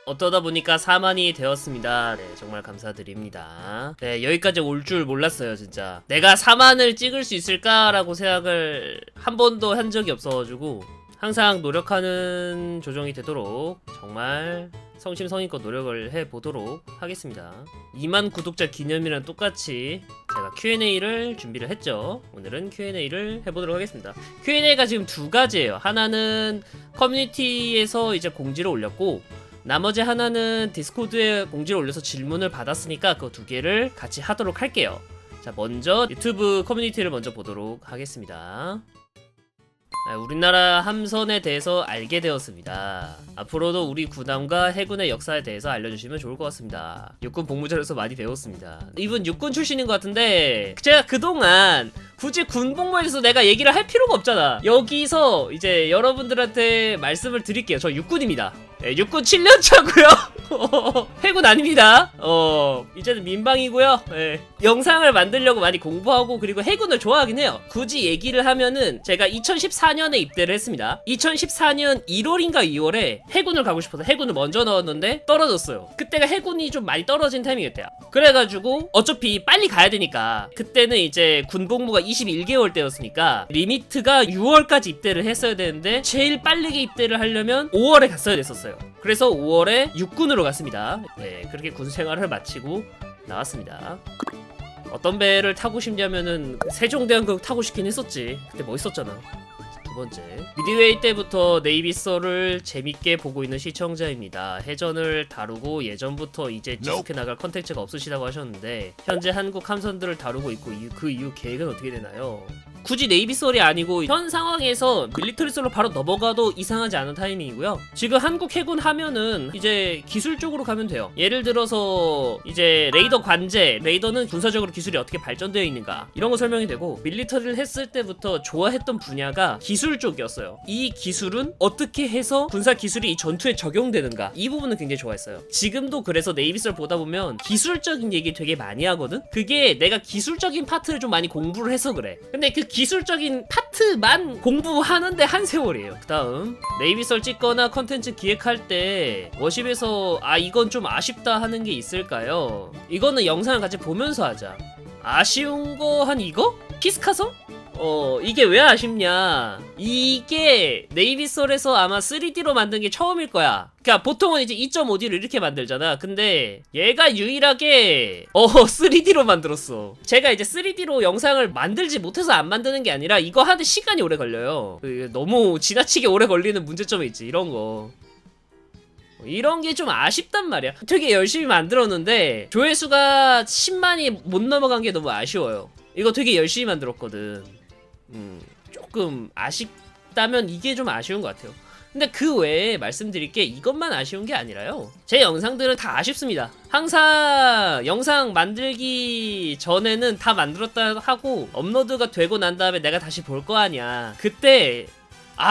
어떠다 보니까 4만이 되었습니다. 네, 정말 감사드립니다. 네, 여기까지 올 줄 몰랐어요, 진짜. 내가 4만을 찍을 수 있을까라고 생각을 한 번도 한 적이 없어가지고 항상 노력하는 조정이 되도록 정말 성심성의껏 노력을 해보도록 하겠습니다. 2만 구독자 기념이랑 똑같이 제가 Q&A를 준비를 했죠. 오늘은 Q&A를 해보도록 하겠습니다. Q&A가 지금 두 가지예요. 하나는 커뮤니티에서 이제 공지를 올렸고, 나머지 하나는 디스코드에 공지를 올려서 질문을 받았으니까 그 두 개를 같이 하도록 할게요. 자, 먼저 유튜브 커뮤니티를 먼저 보도록 하겠습니다. 우리나라 함선에 대해서 알게 되었습니다. 앞으로도 우리 군함과 해군의 역사에 대해서 알려주시면 좋을 것 같습니다. 육군 복무자로서 많이 배웠습니다. 이분 육군 출신인 것 같은데 제가 그동안 굳이 군복무에 대해서 내가 얘기를 할 필요가 없잖아. 여기서 이제 여러분들한테 말씀을 드릴게요. 저 육군입니다. 네, 육군 7년 차고요. 해군 아닙니다. 이제는 민방이고요. 네. 영상을 만들려고 많이 공부하고 그리고 해군을 좋아하긴 해요. 굳이 얘기를 하면은 제가 2014년에 입대를 했습니다. 2014년 1월인가 2월에 해군을 가고 싶어서 해군을 먼저 넣었는데 떨어졌어요. 그때가 해군이 좀 많이 떨어진 타이밍이었대요. 그래가지고 어차피 빨리 가야 되니까 그때는 이제 군복무가 21개월 때였으니까 리미트가 6월까지 입대를 했어야 되는데 제일 빠르게 입대를 하려면 5월에 갔어야 됐었어요. 그래서 5월에 육군으로 갔습니다. 네, 그렇게 군 생활을 마치고 나왔습니다. 어떤 배를 타고 싶냐면은 세종대왕급 타고 싶긴 했었지. 그때 멋있었잖아. 두 번째, 미드웨이 때부터 네이비서를 재밌게 보고 있는 시청자입니다. 해전을 다루고 예전부터 이제 지속해 나갈 컨텐츠가 없으시다고 하셨는데 현재 한국 함선들을 다루고 있고 그 이후 계획은 어떻게 되나요? 굳이 네이비설이 아니고 현 상황에서 밀리터리설로 바로 넘어가도 이상하지 않은 타이밍이고요. 지금 한국 해군 하면은 이제 기술 쪽으로 가면 돼요. 예를 들어서 이제 레이더 관제, 레이더는 군사적으로 기술이 어떻게 발전되어 있는가 이런 거 설명이 되고, 밀리터리를 했을 때부터 좋아했던 분야가 기술 쪽이었어요. 이 기술은 어떻게 해서 군사 기술이 이 전투에 적용되는가, 이 부분은 굉장히 좋아했어요. 지금도 그래서 네이비설 보다 보면 기술적인 얘기 되게 많이 하거든. 그게 내가 기술적인 파트를 좀 많이 공부를 해서 그래. 근데 그 기술적인 파트만 공부하는데 한 세월이에요. 그 다음, 네이비설 찍거나 컨텐츠 기획할 때 워십에서 이건 좀 아쉽다 하는 게 있을까요? 이거는 영상을 같이 보면서 하자. 아쉬운 거 한 이거? 피스카섬? 이게 왜 아쉽냐, 이게 네이비설에서 아마 3D로 만든 게 처음일 거야. 그니까 보통은 이제 2.5D로 이렇게 만들잖아. 근데 얘가 유일하게 3D로 만들었어. 제가 이제 3D로 영상을 만들지 못해서 안 만드는 게 아니라 이거 하는데 시간이 오래 걸려요. 너무 지나치게 오래 걸리는 문제점이 있지, 이런 거. 이런 게 좀 아쉽단 말이야. 되게 열심히 만들었는데 조회수가 10만이 못 넘어간 게 너무 아쉬워요. 이거 되게 열심히 만들었거든. 조금 아쉽다면 이게 좀 아쉬운 것 같아요. 근데 그 외에 말씀드릴 게 이것만 아쉬운 게 아니라요. 제 영상들은 다 아쉽습니다. 항상 영상 만들기 전에는 다 만들었다 하고 업로드가 되고 난 다음에 내가 다시 볼 거 아니야. 그때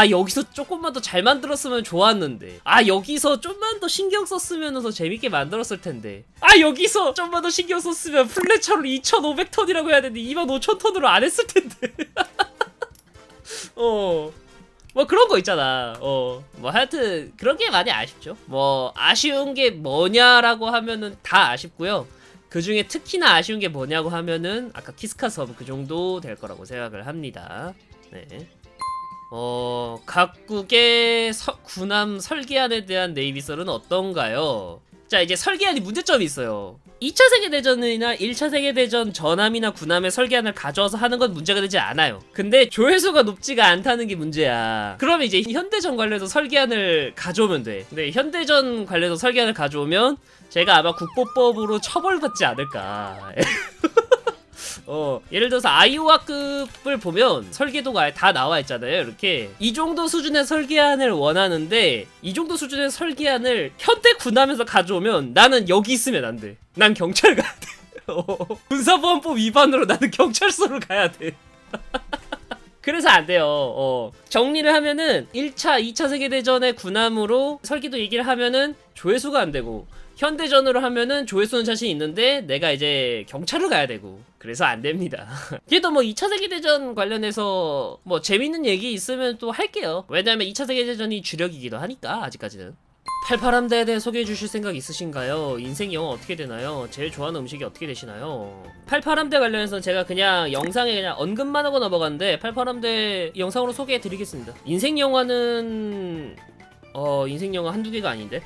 여기서 조금만 더 잘 만들었으면 좋았는데, 여기서 좀만 더 신경 썼으면 더 재밌게 만들었을 텐데, 여기서 좀만 더 신경 썼으면 플랫차로 2,500톤이라고 해야 되는데 25,000톤으로 안 했을 텐데. 뭐 그런 거 있잖아. 뭐 하여튼 그런 게 많이 아쉽죠. 뭐 아쉬운 게 뭐냐라고 하면은 다 아쉽고요. 그 중에 특히나 아쉬운 게 뭐냐고 하면은 아까 키스카섬 그 정도 될 거라고 생각을 합니다. 네. 각국의 군함 설계안에 대한 네이비설은 어떤가요? 자, 이제 설계안이 문제점이 있어요. 2차 세계대전이나 1차 세계대전 전함이나 군함의 설계안을 가져와서 하는 건 문제가 되지 않아요. 근데 조회수가 높지가 않다는 게 문제야. 그러면 이제 현대전 관련해서 설계안을 가져오면 돼. 근데 현대전 관련해서 설계안을 가져오면 제가 아마 국보법으로 처벌받지 않을까. 예를 들어서 아이오와급을 보면 설계도가 아예 다 나와 있잖아요. 이렇게 이 정도 수준의 설계안을 원하는데 이 정도 수준의 설계안을 현대 군함에서 가져오면 나는 여기 있으면 안 돼. 난 경찰 가야 돼. 군사보안법 위반으로 나는 경찰서로 가야 돼. 그래서 안 돼요. 정리를 하면은 1차, 2차 세계대전의 군함으로 설계도 얘기를 하면은 조회수가 안 되고, 현대전으로 하면은 조회수는 자신 있는데 내가 이제 경찰을 가야 되고, 그래서 안 됩니다. 그래도 뭐 2차 세계대전 관련해서 뭐 재밌는 얘기 있으면 또 할게요. 왜냐면 2차 세계대전이 주력이기도 하니까, 아직까지는. 팔팔함대에 대해 소개해 주실 생각 있으신가요? 인생 영화 어떻게 되나요? 제일 좋아하는 음식이 어떻게 되시나요? 팔팔함대 관련해서 제가 그냥 영상에 그냥 언급만 하고 넘어갔는데 팔팔함대 영상으로 소개해 드리겠습니다. 인생 영화는 인생 영화 한두 개가 아닌데?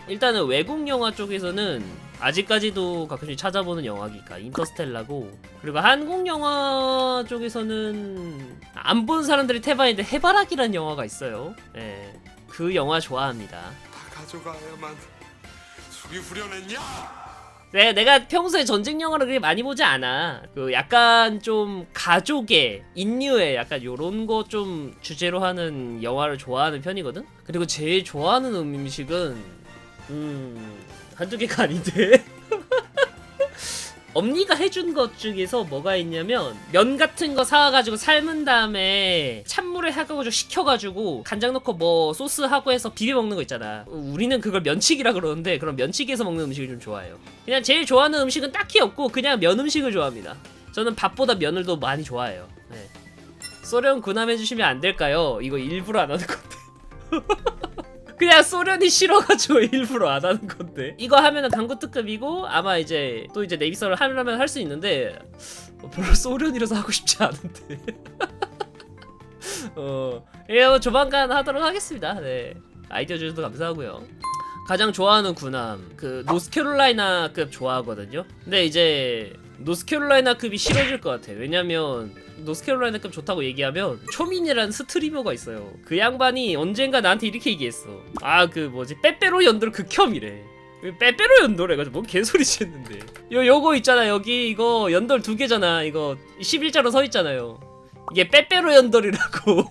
일단은 외국 영화 쪽에서는 아직까지도 가끔씩 찾아보는 영화기가 인터스텔라고, 그리고 한국 영화 쪽에서는 안 본 사람들이 태반인데 해바라기란 영화가 있어요. 네, 그 영화 좋아합니다. 다 가져가야만 속이 후련했냐? 네, 내가 평소에 전쟁 영화를 그렇게 많이 보지 않아. 그 약간 좀 가족의 인류의 약간 요런 거 좀 주제로 하는 영화를 좋아하는 편이거든. 그리고 제일 좋아하는 음식은 한두 개가 아닌데. 엄니가 해준 것 중에서 뭐가 있냐면 면 같은 거 사와가지고 삶은 다음에 찬물에 해가지고 식혀가지고 간장 넣고 뭐 소스하고 해서 비벼 먹는 거 있잖아. 우리는 그걸 면치기라 그러는데 그런 면치기에서 먹는 음식을 좀 좋아해요. 그냥 제일 좋아하는 음식은 딱히 없고 그냥 면 음식을 좋아합니다. 저는 밥보다 면을 더 많이 좋아해요. 네. 소련 군함해주시면 안 될까요? 이거 일부러 안 하는 건데. 그냥 소련이 싫어가지고 일부러 안 하는 건데. 이거 하면은 강구 특급이고 아마 이제 또 이제 네이비서를 하려면 할 수 있는데 별로 소련이라서 하고 싶지 않은데. 예, 조만간 하도록 하겠습니다. 네, 아이디어 주셔서 감사하고요. 가장 좋아하는 군함 그 노스캐롤라이나급 좋아하거든요. 근데 이제 노스캐롤라이나급이 싫어질 것 같아. 왜냐면 노스캐롤라이나급 좋다고 얘기하면 초민이라는 스트리머가 있어요. 그 양반이 언젠가 나한테 이렇게 얘기했어. 아 그 뭐지 빼빼로 연돌 극혐이래. 빼빼로 연돌 해가지고 뭔 개소리지 했는데 요거 있잖아. 여기 이거 연돌 2개잖아. 이거 11자로 서있잖아요. 이게 빼빼로 연돌이라고.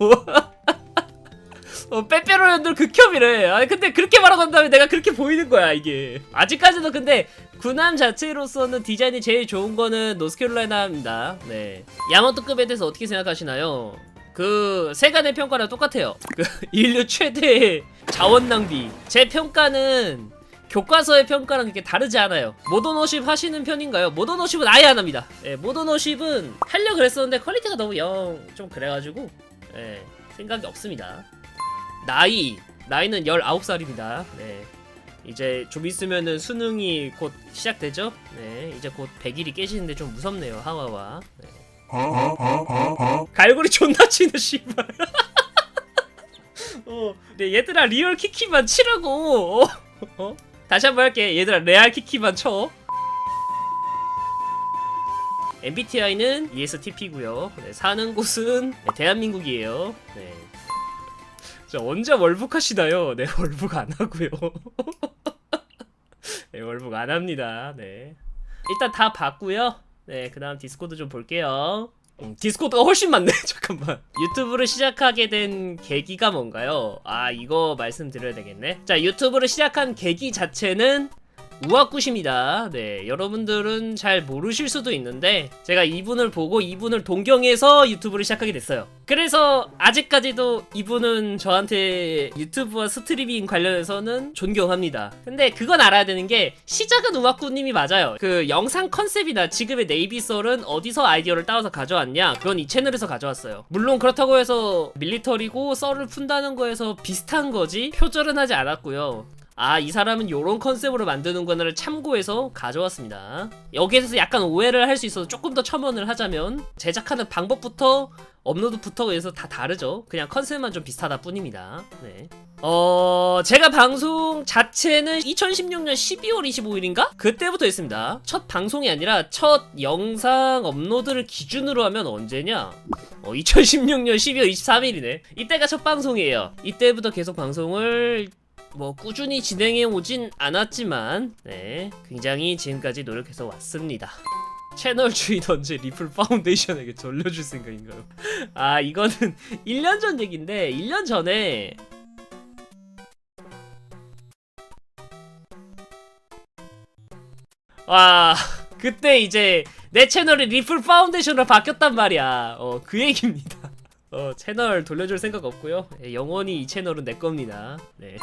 빼빼로 연돌 극혐이래. 아니 근데 그렇게 말하고 난 다음에 내가 그렇게 보이는 거야 이게. 아직까지도 근데 군함 자체로서는 디자인이 제일 좋은 거는 노스캐롤라이나입니다. 네. 야마토급에 대해서 어떻게 생각하시나요? 그 세간의 평가랑 똑같아요. 그 인류 최대의 자원 낭비. 제 평가는 교과서의 평가랑 그렇게 다르지 않아요. 모던워십 하시는 편인가요? 모던워십은 아예 안 합니다. 네, 모던워십은 하려고 그랬었는데 퀄리티가 너무 영 좀 그래가지고 네, 생각이 없습니다. 나이는 19살입니다. 네. 이제 좀 있으면은 수능이 곧 시작되죠? 네, 이제 곧 100일이 깨지는데 좀 무섭네요, 하와와. 네. 갈고리 존나 치네, 씨발. 네, 얘들아, 리얼 키키만 치라고! 다시 한번 할게. 얘들아, 레알 키키만 쳐. MBTI는 ESTP고요. 네, 사는 곳은 네, 대한민국이에요. 네. 언제 월북하시나요? 네, 월북 안 하고요. 네, 월북 안 합니다. 네. 일단 다 봤고요. 네, 그 다음 디스코드 좀 볼게요. 디스코드가 훨씬 많네. 잠깐만. 유튜브를 시작하게 된 계기가 뭔가요? 아, 이거 말씀드려야 되겠네. 자, 유튜브를 시작한 계기 자체는 우아굿입니다. 네, 여러분들은 잘 모르실 수도 있는데 제가 이분을 보고 이분을 동경해서 유튜브를 시작하게 됐어요. 그래서 아직까지도 이분은 저한테 유튜브와 스트리밍 관련해서는 존경합니다. 근데 그건 알아야 되는 게 시작은 우아굿님이 맞아요. 그 영상 컨셉이나 지금의 네이비썰은 어디서 아이디어를 따와서 가져왔냐? 그건 이 채널에서 가져왔어요. 물론 그렇다고 해서 밀리터리고 썰을 푼다는 거에서 비슷한 거지 표절은 하지 않았고요. 아, 이 사람은 요런 컨셉으로 만드는구나를 참고해서 가져왔습니다. 여기에서 약간 오해를 할 수 있어서 조금 더 첨언을 하자면 제작하는 방법부터 업로드부터 해서 다 다르죠. 그냥 컨셉만 좀 비슷하다 뿐입니다. 네. 제가 방송 자체는 2016년 12월 25일인가? 그때부터 했습니다. 첫 방송이 아니라 첫 영상 업로드를 기준으로 하면 언제냐? 2016년 12월 23일이네. 이때가 첫 방송이에요. 이때부터 계속 방송을 뭐 꾸준히 진행해 오진 않았지만 네, 굉장히 지금까지 노력해서 왔습니다. 채널 주인 언제 리플 파운데이션에게 돌려줄 생각인가요? 아, 이거는 1년 전 얘긴데 1년 전에 와, 그때 이제 내 채널이 리플 파운데이션으로 바뀌었단 말이야. 그 얘기입니다. 채널 돌려줄 생각 없고요. 영원히 이 채널은 내 겁니다. 네.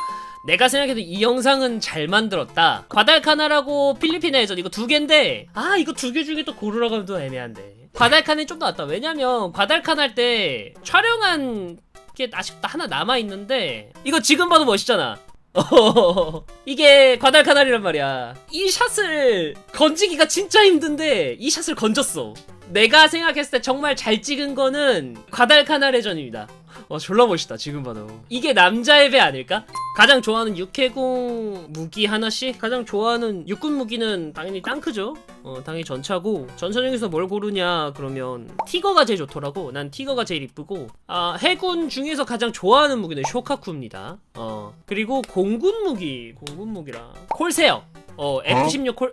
내가 생각해도 이 영상은 잘 만들었다. 과달카나라고 필리핀에서 이거 2개인데 이거 2개 중에 또 고르라고 하면 또 애매한데 과달카나는 좀 더 낫다. 왜냐면 과달카나 할 때 촬영한 게 아직도 하나 남아있는데 이거 지금 봐도 멋있잖아. 이게 과달카날이란 말이야. 이 샷을 건지기가 진짜 힘든데 이 샷을 건졌어. 내가 생각했을 때 정말 잘 찍은 거는 과달카날의 전입니다. 졸라 멋있다 지금 봐도. 이게 남자의 배 아닐까? 가장 좋아하는 육해공 무기 하나씩? 가장 좋아하는 육군 무기는 당연히 땅크죠. 당연히 전차고, 전차 중에서 뭘 고르냐 그러면 티거가 제일 좋더라고. 난 티거가 제일 이쁘고, 해군 중에서 가장 좋아하는 무기는 쇼카쿠입니다. 그리고 공군 무기라 콜세어. F-16 콜,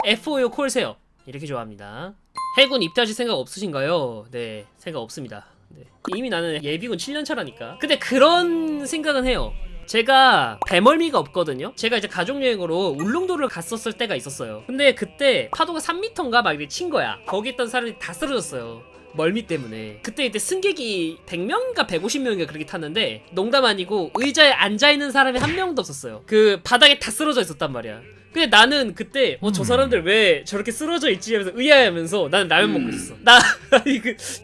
F-5 콜세어 이렇게 좋아합니다. 해군 입대하실 생각 없으신가요? 네, 생각 없습니다. 네. 이미 나는 예비군 7년 차라니까. 근데 그런 생각은 해요. 제가 배멀미가 없거든요. 제가 이제 가족여행으로 울릉도를 갔었을 때가 있었어요. 근데 그때 파도가 3m인가 막 이렇게 친 거야. 거기 있던 사람이 다 쓰러졌어요. 멀미 때문에. 그때 승객이 100명인가 150명인가 그렇게 탔는데, 농담 아니고 의자에 앉아있는 사람이 한 명도 없었어요. 그 바닥에 다 쓰러져 있었단 말이야. 근데 나는 그때 저 사람들 왜 저렇게 쓰러져 있지 하면서 의아해하면서 나는 라면 먹고 있었어.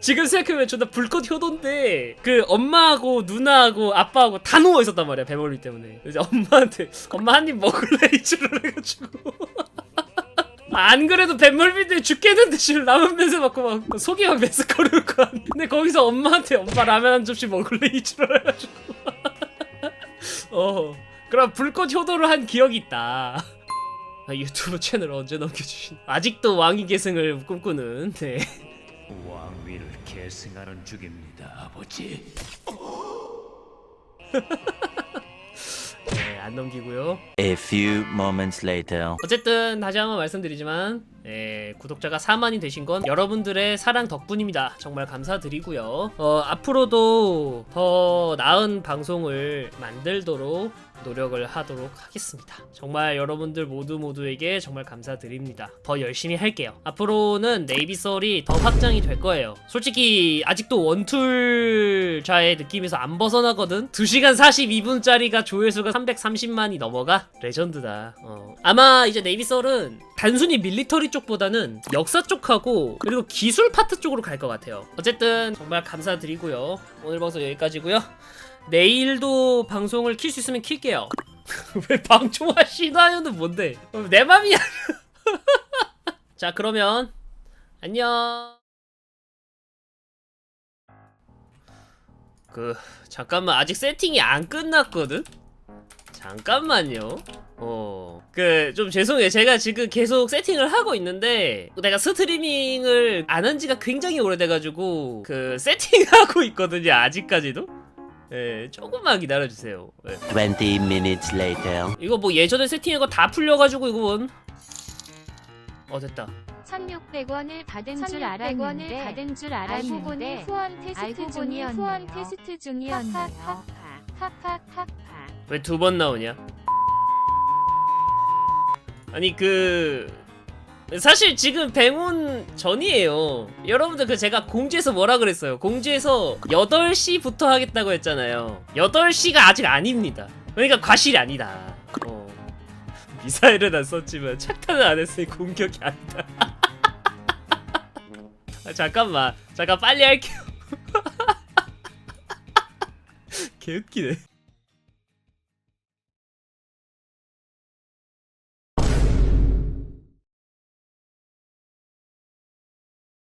지금 생각해보면 존나 불꽃 효도인데, 그 엄마하고 누나하고 아빠하고 다 누워 있었단 말이야, 배멀미 때문에. 그래서 엄마한테 엄마 한 입 먹을래 이주를 해가지고 안 그래도 배멀미인데 죽겠는데 지금 라면 냄새 맡고 막 속이 막 메스꺼르고 근데 거기서 엄마한테 엄마 라면 한 접시 먹을래 이주를 해가지고 그럼 불꽃 효도를 한 기억이 있다. 유튜브 채널 언제 넘겨주신? 아직도 왕위 계승을 꿈꾸는. 네. 왕위를 계승하는 중입니다, 아버지. 네, 안 넘기고요. A few moments later. 어쨌든 다시 한번 말씀드리지만, 구독자가 4만이 되신 건 여러분들의 사랑 덕분입니다. 정말 감사드리고요. 앞으로도 더 나은 방송을 만들도록 노력을 하도록 하겠습니다. 정말 여러분들 모두에게 정말 감사드립니다. 더 열심히 할게요. 앞으로는 네이비썰이 더 확장이 될 거예요. 솔직히 아직도 원툴자의 느낌에서 안 벗어나거든. 2시간 42분짜리가 조회수가 330만이 넘어가? 레전드다. 아마 이제 네이비썰은 단순히 밀리터리 쪽보다는 역사 쪽하고 그리고 기술 파트 쪽으로 갈 것 같아요. 어쨌든 정말 감사드리고요. 오늘 방송 여기까지고요. 내일도 방송을 킬 수 있으면 킬게요. 왜 방종아 신화요는 뭔데? 내 맘이야. 자, 그러면 안녕. 잠깐만, 아직 세팅이 안 끝났거든? 잠깐만요. 좀 죄송해요. 제가 지금 계속 세팅을 하고 있는데, 내가 스트리밍을 안 한 지가 굉장히 오래돼가지고, 세팅하고 있거든요, 아직까지도? 조금만 기다려주세요. 20 minutes later. 이거 뭐 예전에 세팅한 거 다 풀려가지고, 이건. 됐다. 1,600원을 받은 줄 알고 보니 후원 테스트 중이었네요. 왜 2번 나오냐? 아니 사실 지금 뱅온 전이에요. 여러분들 제가 공지에서 뭐라 그랬어요? 공지에서 8시부터 하겠다고 했잖아요. 8시가 아직 아닙니다. 그러니까 과실이 아니다. 미사일은 안 썼지만 착탄은 안 했으니 공격이 아니다. 잠깐 빨리 할게요. 개웃기네.